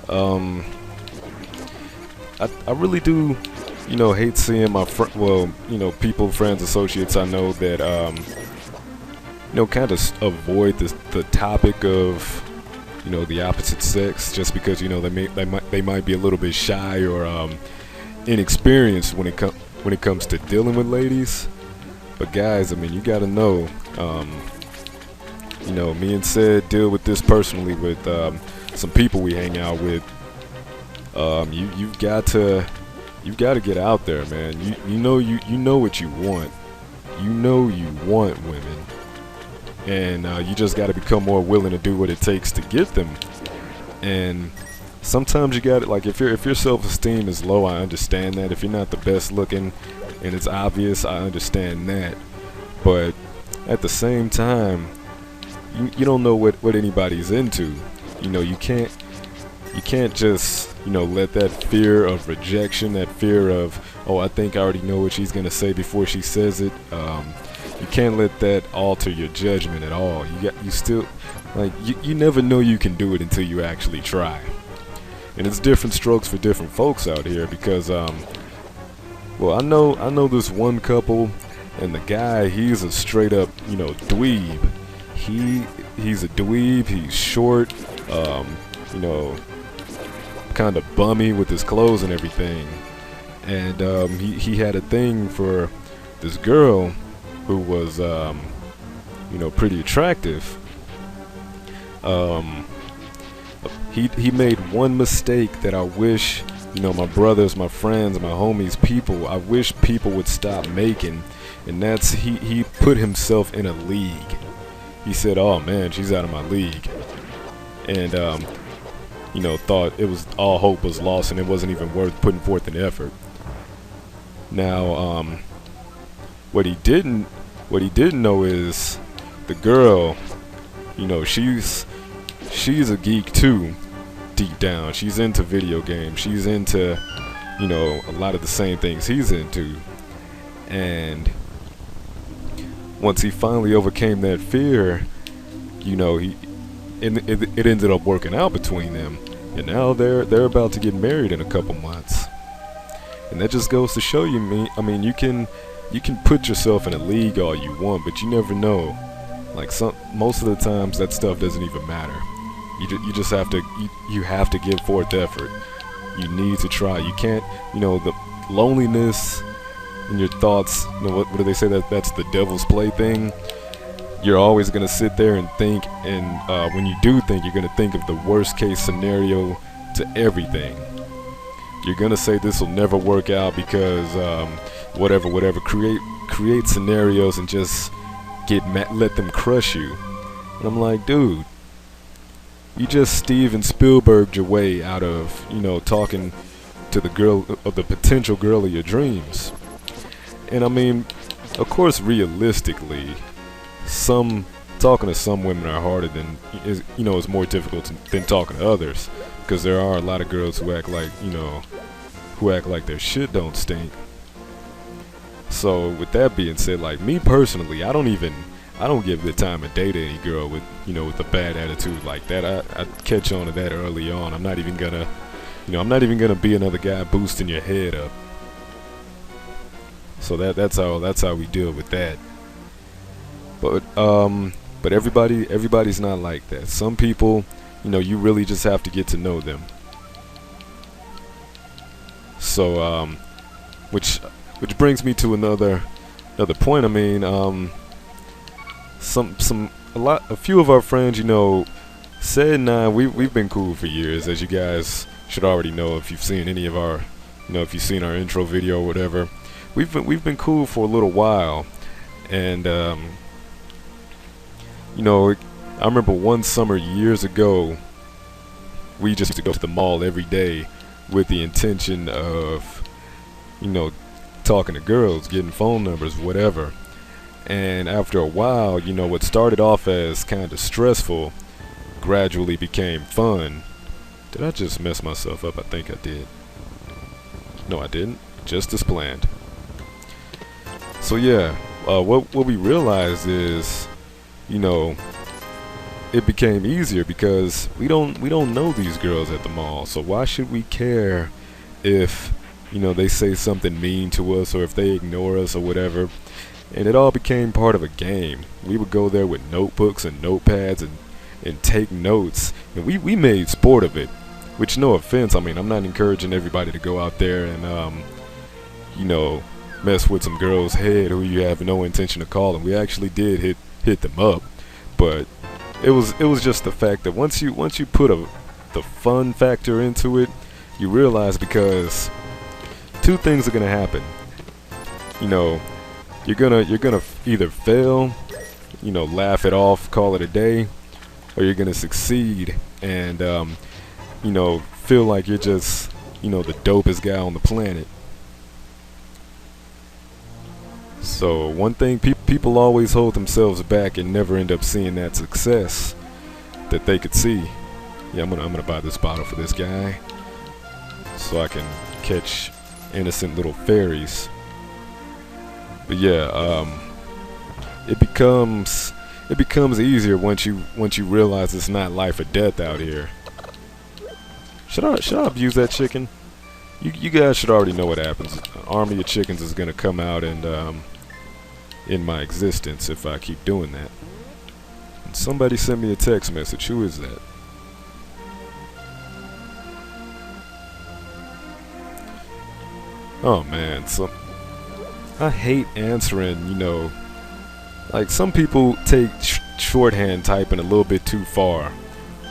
Um, I really do, hate seeing my people, friends, associates I know that kind of avoid the topic of the opposite sex, just because they might be a little bit shy or inexperienced when it comes to dealing with ladies. But guys, I mean, you gotta know, me and Sid deal with this personally with some people we hang out with. You've got to get out there, man. You know what you want. You know you want women, and you just got to become more willing to do what it takes to get them. And sometimes you got to, like, if your self-esteem is low, I understand that. If you're not the best looking and it's obvious, I understand that. But at the same time, you don't know what anybody's into. You can't just let that fear of rejection, that fear of, oh, I think I already know what she's gonna say before she says it. You can't let that alter your judgment at all. You never know you can do it until you actually try. And it's different strokes for different folks out here, because I know this one couple, and the guy, he's a straight up dweeb. He's a dweeb. He's short, kind of bummy with his clothes and everything. And he had a thing for this girl who was pretty attractive. He made one mistake that I wish my brothers, my friends, my homies, people, I wish people would stop making, and that's he put himself in a league. He said, oh man, she's out of my league, and thought it was all hope was lost and it wasn't even worth putting forth an effort. Now what he didn't know is the girl, she's a geek too, deep down. She's into video games. She's into, a lot of the same things he's into. And once he finally overcame that fear, it ended up working out between them. And now they're about to get married in a couple months. And that just goes to show you, you can put yourself in a league all you want, but you never know. Like, most of the times that stuff doesn't even matter. You just have to you have to give forth effort. You need to try. You can't, the loneliness in your thoughts, what do they say, that's the devil's plaything? You're always going to sit there and think, and when you do think, you're going to think of the worst case scenario to everything. You're going to say this will never work out because whatever. Create scenarios and just let them crush you. And I'm like, dude, you just Steven Spielberg'd your way out of, talking to the girl, of the potential girl of your dreams. And I mean, of course, realistically, talking to some women are harder than is more difficult than talking to others, because there are a lot of girls who act like their shit don't stink. So with that being said, like, me personally, I don't give the time of day to any girl with with a bad attitude like that. I catch on to that early on. I'm not even gonna be another guy boosting your head up. So that's how we deal with that. But everybody's not like that. Some people, you really just have to get to know them. So which brings me to another point. I mean, a few of our friends, Sid and I, we've been cool for years, as you guys should already know if you've seen any of our, if you've seen our intro video or whatever. We've been cool for a little while, and I remember one summer years ago, we just used to go to the mall every day with the intention of, talking to girls, getting phone numbers, whatever. And after a while, what started off as kind of stressful gradually became fun. Did I just mess myself up? I think I did. No, I didn't. Just as planned. So yeah, what we realized is, it became easier because we don't know these girls at the mall. So why should we care if, you know, they say something mean to us or if they ignore us or whatever? And it all became part of a game. We would go there with notebooks and notepads and take notes, and we made sport of it. Which, no offense, I mean, I'm not encouraging everybody to go out there and you know, mess with some girl's head who you have no intention of calling. We actually did hit them up, but it was just the fact that once you put the fun factor into it, you realize, because two things are gonna happen. You know, you're gonna either fail, you know, laugh it off, call it a day, or you're gonna succeed and you know, feel like you're just, you know, the dopest guy on the planet. So one thing, people always hold themselves back and never end up seeing that success that they could see. Yeah, I'm gonna buy this bottle for this guy so I can catch innocent little fairies. But yeah, it becomes easier once you realize it's not life or death out here. Should I abuse that chicken? You guys should already know what happens. An army of chickens is gonna come out and in my existence if I keep doing that. And somebody sent me a text message. Who is that? Oh man, so I hate answering, you know, like some people take shorthand typing a little bit too far,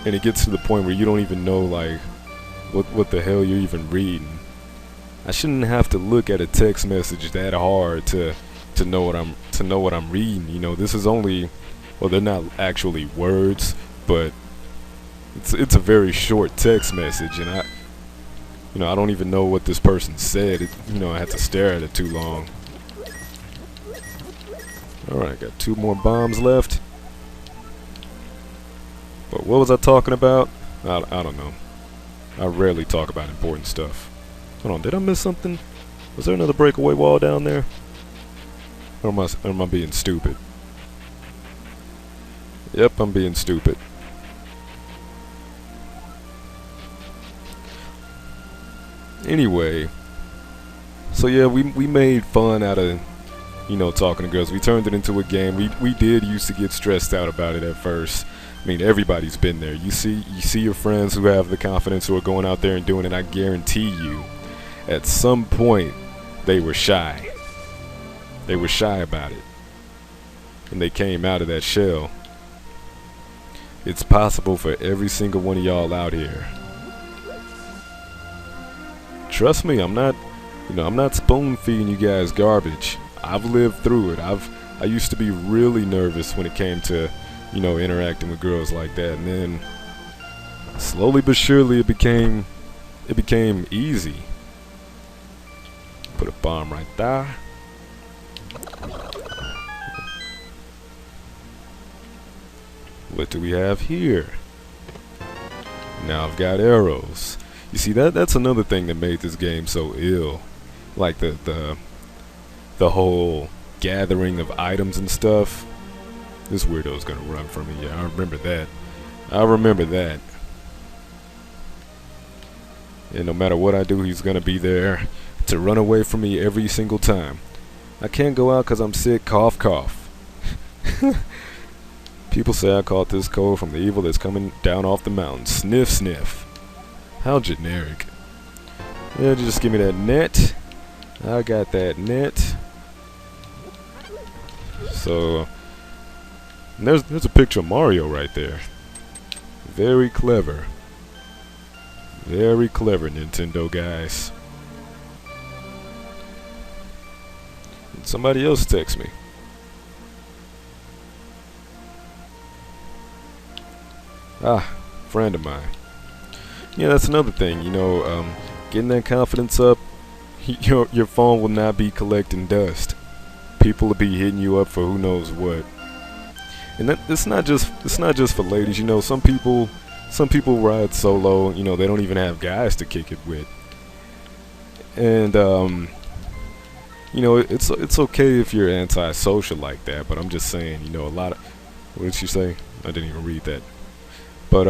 and it gets to the point where you don't even know like what the hell you're even reading. I shouldn't have to look at a text message that hard to know what I'm reading. You know, this is only, well, they're not actually words, but it's a very short text message, and I don't even know what this person said. You know, I had to stare at it too long. Alright, got 2 more bombs left. But what was I talking about? I don't know. I rarely talk about important stuff. Hold on, did I miss something? Was there another breakaway wall down there? Or am I being stupid? Yep, I'm being stupid. Anyway, so yeah, we made fun out of, you know, talking to girls. We turned it into a game. We did used to get stressed out about it at first. I mean, everybody's been there. You see your friends who have the confidence who are going out there and doing it. I guarantee you, at some point, they were shy. They were shy about it, and they came out of that shell. It's possible for every single one of y'all out here. Trust me, I'm not spoon feeding you guys garbage. I've lived through it. I used to be really nervous when it came to, you know, interacting with girls like that, and then slowly but surely it became easy. Put a bomb right there. What do we have here? Now I've got arrows. You see, that's another thing that made this game so ill. Like the whole gathering of items and stuff. This weirdo's gonna run from me. Yeah, I remember that. And no matter what I do, he's gonna be there to run away from me every single time. I can't go out because I'm sick. Cough, cough. People say I caught this cold from the evil that's coming down off the mountain. Sniff, sniff. How generic. Yeah, just give me that net. I got that net. So, there's a picture of Mario right there. Very clever. Very clever, Nintendo guys. And somebody else text me. Friend of mine. Yeah, that's another thing, you know, getting that confidence up, your phone will not be collecting dust. People will be hitting you up for who knows what. And it's not just for ladies, you know, some people ride solo, you know, they don't even have guys to kick it with. And you know, it's okay if you're antisocial like that, but I'm just saying, you know, what did she say? I didn't even read that. But